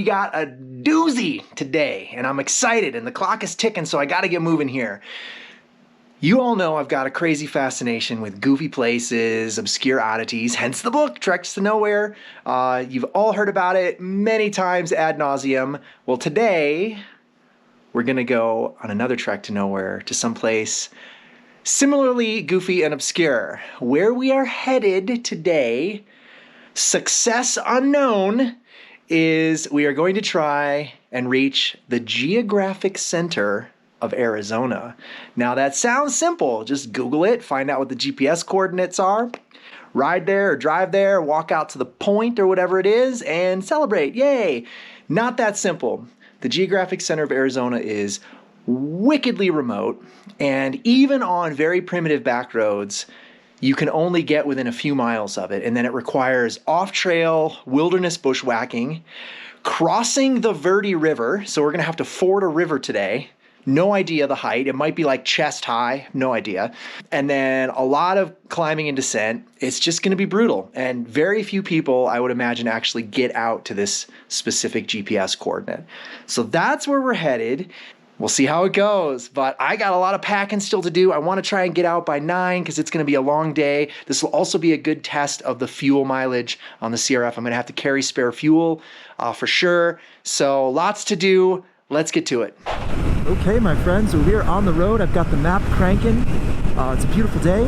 we got a doozy today, and I'm excited, and the clock is ticking, so I gotta get moving here. You all know I've got a crazy fascination with goofy places, obscure oddities, hence the book, Treks to Nowhere. You've all heard about it many times ad nauseum. Well, today, we're gonna go on another trek to nowhere, to someplace similarly goofy and obscure. Where we are headed today, success unknown, is we are going to try and reach the Geographic Center of Arizona. Now that sounds simple. Just Google it, find out what the GPS coordinates are, ride there or drive there, walk out to the point or whatever it is, and celebrate. Yay! Not that simple. The Geographic Center of Arizona is wickedly remote, and even on very primitive back roads, you can only get within a few miles of it, and then it requires off-trail wilderness bushwhacking, crossing the Verde River, so we're gonna have to ford a river today. No idea the height. It might be like chest high, no idea. And then a lot of climbing and descent. It's just going to be brutal. And very few people, I would imagine, actually get out to this specific GPS coordinate. So that's where we're headed. We'll see how it goes. But I got a lot of packing still to do. I want to try and get out by 9 because it's going to be a long day. This will also be a good test of the fuel mileage on the CRF. I'm going to have to carry spare fuel for sure. So lots to do. Let's get to it. Okay, my friends, we are on the road. I've got the map cranking. It's a beautiful day.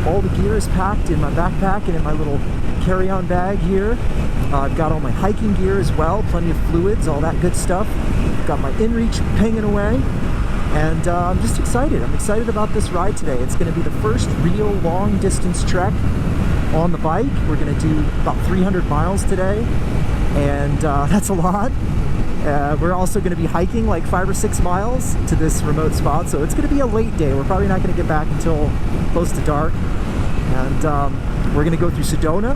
All the gear is packed in my backpack and in my little carry-on bag here. I've got all my hiking gear as well, plenty of fluids, all that good stuff. Got my inReach pinging away, and I'm just excited. I'm excited about this ride today. It's going to be the first real long-distance trek on the bike. We're going to do about 300 miles today, and that's a lot. We're also going to be hiking like 5 or 6 miles to this remote spot, so it's going to be a late day. We're probably not going to get back until close to dark. And we're going to go through Sedona,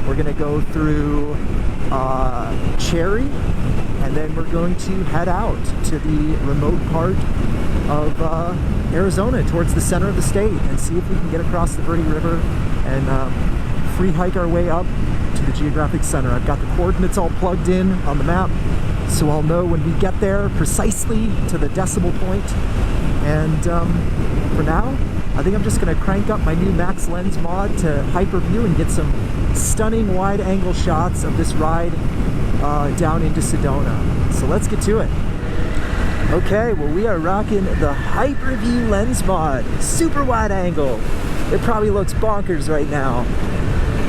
we're going to go through Cherry, and then we're going to head out to the remote part of Arizona, towards the center of the state, and see if we can get across the Verde River and free hike our way up to the Geographic Center. I've got the coordinates all plugged in on the map, so I'll know when we get there precisely to the decimal point. And for now, I think I'm just going to crank up my new Max Lens mod to hyperview and get some stunning wide-angle shots of this ride down into Sedona. So let's get to it. Okay, well, we are rocking the hyperview lens mod, super wide angle. It probably looks bonkers right now.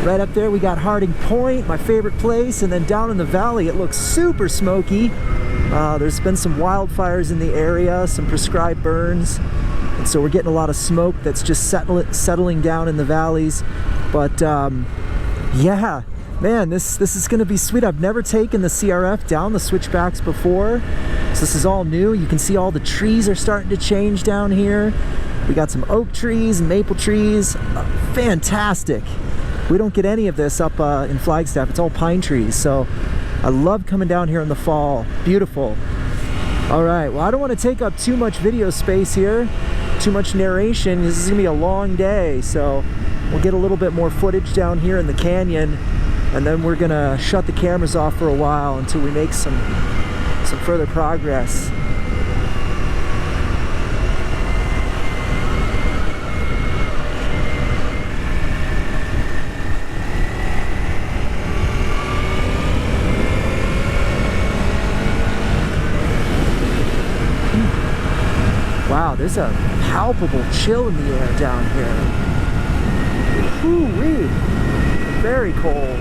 Right up there we got Harding Point, my favorite place, and then down in the valley it looks super smoky. There's been some wildfires in the area, some prescribed burns, and so we're getting a lot of smoke that's just settling down in the valleys. But yeah, man, this is gonna be sweet. I've never taken the CRF down the switchbacks before, so this is all new. You can see all the trees are starting to change down here. We got some oak trees and maple trees. Fantastic. We don't get any of this up in Flagstaff. It's all pine trees, so I love coming down here in the fall. Beautiful. All right, well, I don't want to take up too much video space here, too much narration. This is gonna be a long day, so we'll get a little bit more footage down here in the canyon, and then we're gonna shut the cameras off for a while until we make some further progress. Wow, there's a palpable chill in the air down here. Woo-wee. Very cold.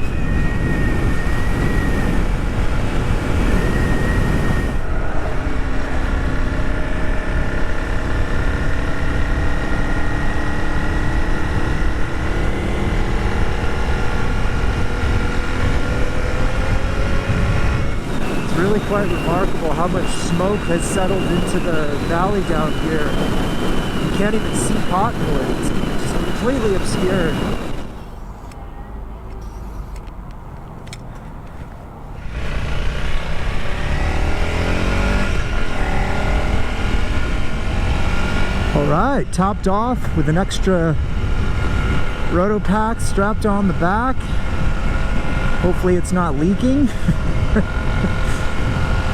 Really quite remarkable how much smoke has settled into the valley down here. You can't even see Cottonwood. It's just completely obscured. All right, topped off with an extra roto pack strapped on the back. Hopefully it's not leaking.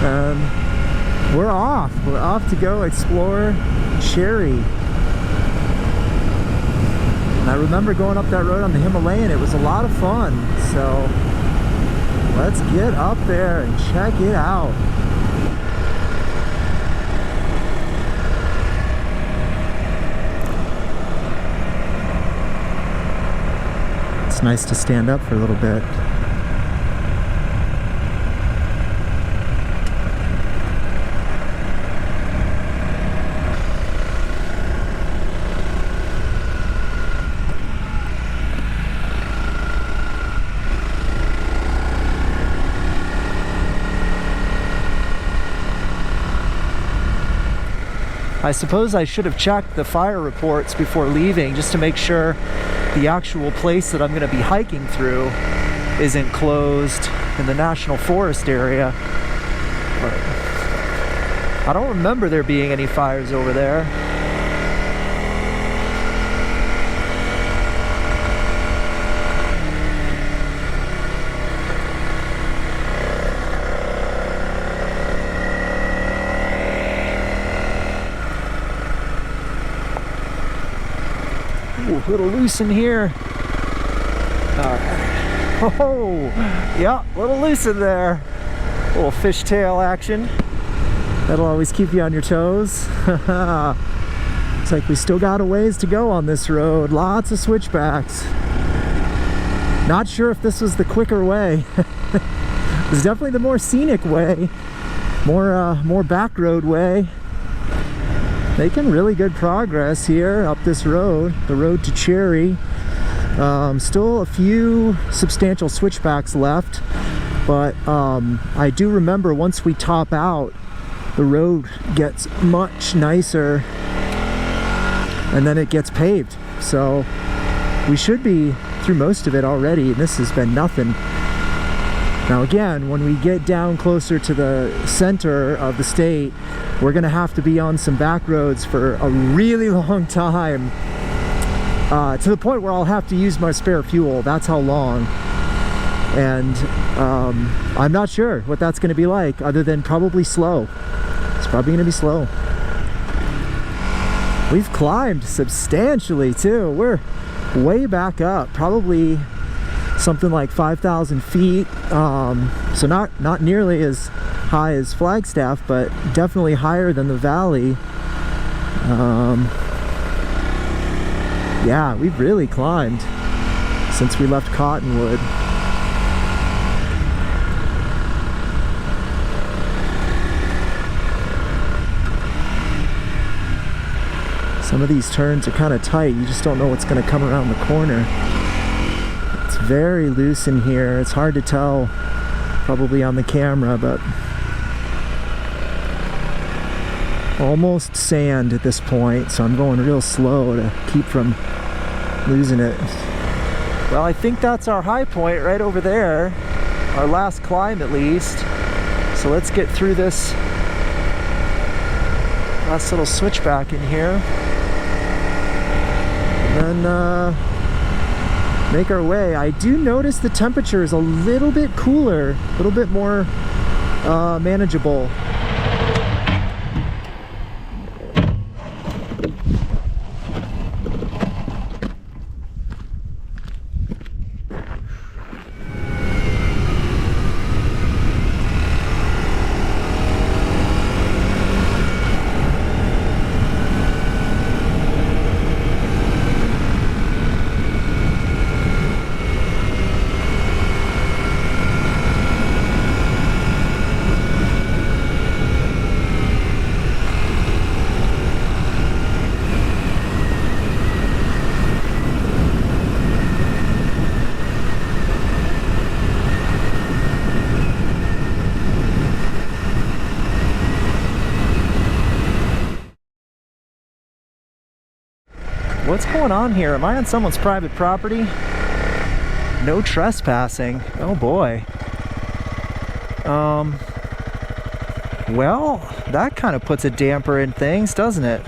And we're off. We're off to go explore Cherry. And I remember going up that road on the Himalayan. It was a lot of fun. So let's get up there and check it out. It's nice to stand up for a little bit. I suppose I should have checked the fire reports before leaving just to make sure the actual place that I'm going to be hiking through isn't closed in the national forest area. But I don't remember there being any fires over there. Ooh, a little loose in here. Alright. Oh, yeah, a little loose in there. A little fishtail action. That'll always keep you on your toes. Looks like we still got a ways to go on this road. Lots of switchbacks. Not sure if this was the quicker way. It was definitely the more scenic way. More back road way. Making really good progress here up this road, the road to Cherry. Still a few substantial switchbacks left, but I do remember once we top out, the road gets much nicer and then it gets paved. So we should be through most of it already, and this has been nothing. Now again, when we get down closer to the center of the state, we're gonna have to be on some back roads for a really long time, to the point where I'll have to use my spare fuel. That's how long. And I'm not sure what that's gonna be like, other than probably slow. It's probably gonna be slow. We've climbed substantially too. We're way back up, probably something like 5,000 feet. So not nearly as high as Flagstaff, but definitely higher than the valley. Yeah, we've really climbed since we left Cottonwood. Some of these turns are kind of tight. You just don't know what's going to come around the corner. It's very loose in here. It's hard to tell probably on the camera, but almost sand at this point, so I'm going real slow to keep from losing it. Well, I think that's our high point right over there, our last climb at least. So let's get through this last little switchback in here and then make our way. I do notice the temperature is a little bit cooler, a little bit more manageable. What's going on here? Am I on someone's private property? No trespassing. Oh boy. Well, that kind of puts a damper in things, doesn't it?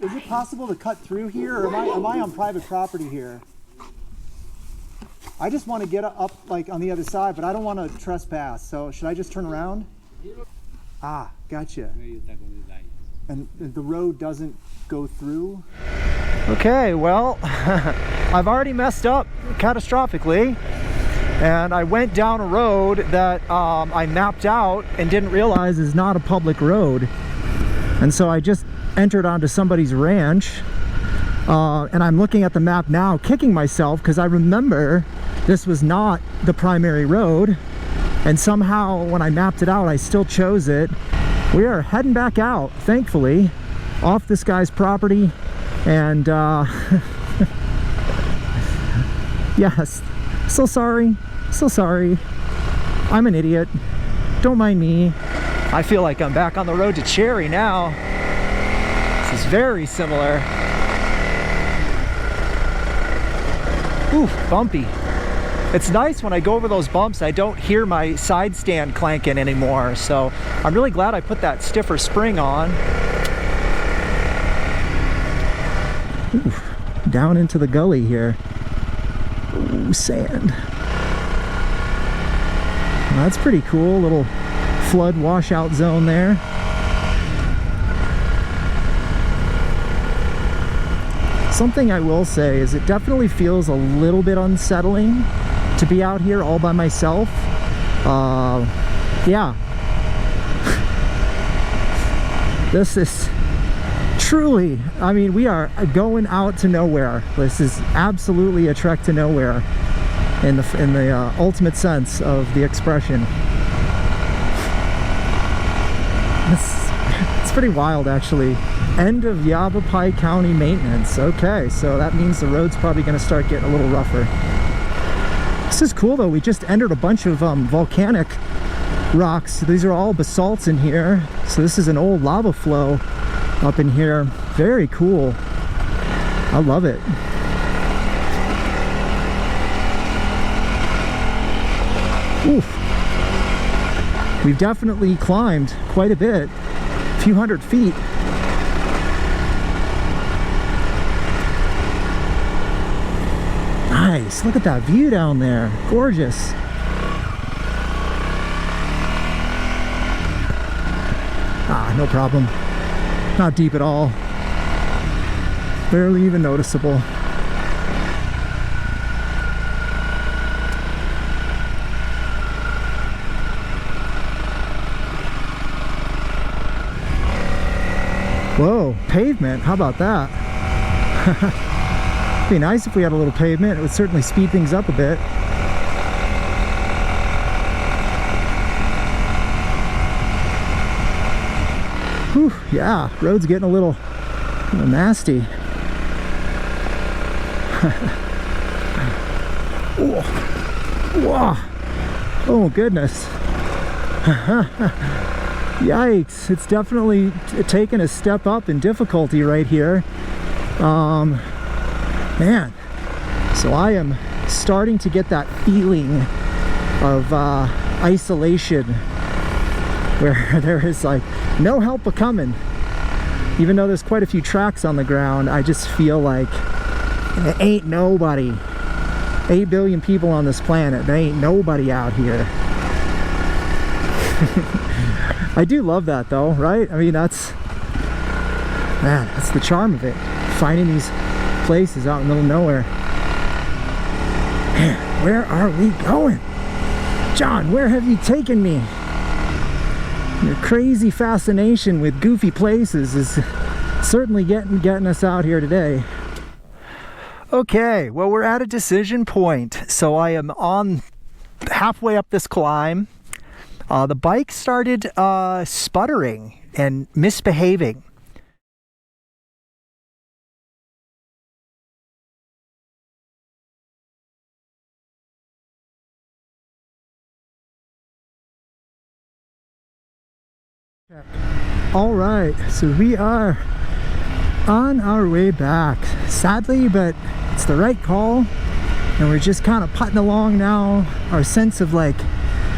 Is it possible to cut through here, or am I on private property here? I just want to get up like on the other side, but I don't want to trespass. So should I just turn around? Ah, gotcha. And the road doesn't go through? Okay, well, I've already messed up catastrophically. And I went down a road that I mapped out and didn't realize is not a public road. And so I just entered onto somebody's ranch. And I'm looking at the map now, kicking myself because I remember this was not the primary road. And somehow when I mapped it out, I still chose it. We are heading back out, thankfully, off this guy's property. And yes, so sorry. So sorry. I'm an idiot. Don't mind me. I feel like I'm back on the road to Cherry now. This is very similar. Ooh, bumpy. It's nice when I go over those bumps, I don't hear my side stand clanking anymore. So I'm really glad I put that stiffer spring on. Ooh, down into the gully here. Ooh, sand. That's pretty cool, little flood washout zone there. Something I will say is it definitely feels a little bit unsettling to be out here all by myself. Yeah. This is truly, I mean, we are going out to nowhere. This is absolutely a trek to nowhere. In the ultimate sense of the expression. It's pretty wild, actually. End of Yavapai County maintenance. Okay, so that means the road's probably going to start getting a little rougher. This is cool, though. We just entered a bunch of volcanic rocks. These are all basalts in here. So this is an old lava flow up in here. Very cool. I love it. Oof. We've definitely climbed quite a bit, a few hundred feet. Nice, look at that view down there, gorgeous. Ah, no problem, not deep at all, barely even noticeable. Whoa, pavement, how about that? It'd be nice if we had a little pavement. It would certainly speed things up a bit. Whew, yeah, road's getting a little nasty. Whoa. Oh goodness. Yikes, it's definitely taken a step up in difficulty right here. Man, so I am starting to get that feeling of isolation where there is like no help a-coming. Even though there's quite a few tracks on the ground, I just feel like there ain't nobody. 8 billion people on this planet, there ain't nobody out here. I do love that though, right? I mean, that's the charm of it. Finding these places out in the middle of nowhere. Man, where are we going? John, where have you taken me? Your crazy fascination with goofy places is certainly getting us out here today. Okay, well, we're at a decision point. So I am on halfway up this climb. The bike started sputtering and misbehaving. All right, so we are on our way back. Sadly, but it's the right call, and we're just kind of putting along now. Our sense of like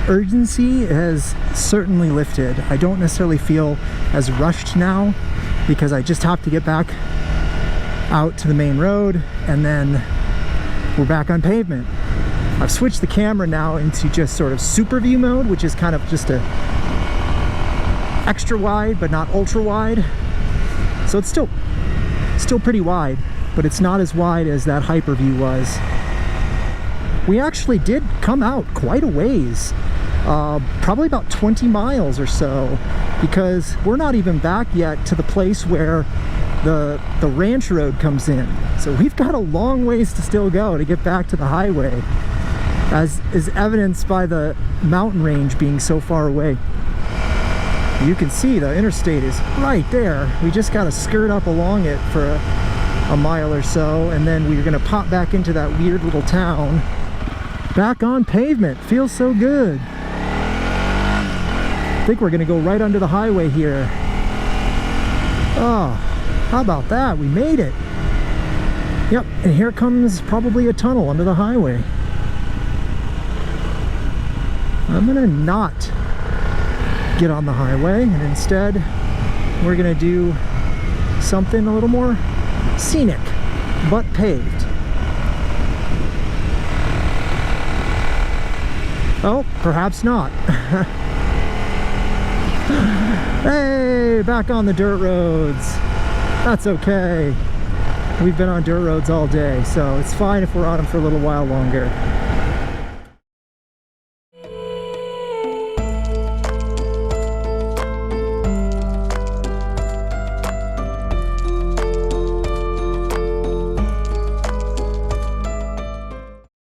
urgency has certainly lifted. I don't necessarily feel as rushed now because I just have to get back out to the main road and then we're back on pavement. I've switched the camera now into just sort of super view mode, which is kind of just a extra wide but not ultra wide. So it's still pretty wide, but it's not as wide as that hyper view was. We actually did come out quite a ways, probably about 20 miles or so, because we're not even back yet to the place where the ranch road comes in. So we've got a long ways to still go to get back to the highway, as is evidenced by the mountain range being so far away. You can see the interstate is right there. We just got to skirt up along it for a mile or so, and then we're going to pop back into that weird little town. Back on pavement. Feels so good. I think we're going to go right under the highway here. Oh, how about that? We made it. Yep, and here comes probably a tunnel under the highway. I'm going to not get on the highway, and instead we're gonna do something a little more scenic but paved. Oh, perhaps not. Hey, back on the dirt roads. That's okay. We've been on dirt roads all day, so it's fine if we're on them for a little while longer.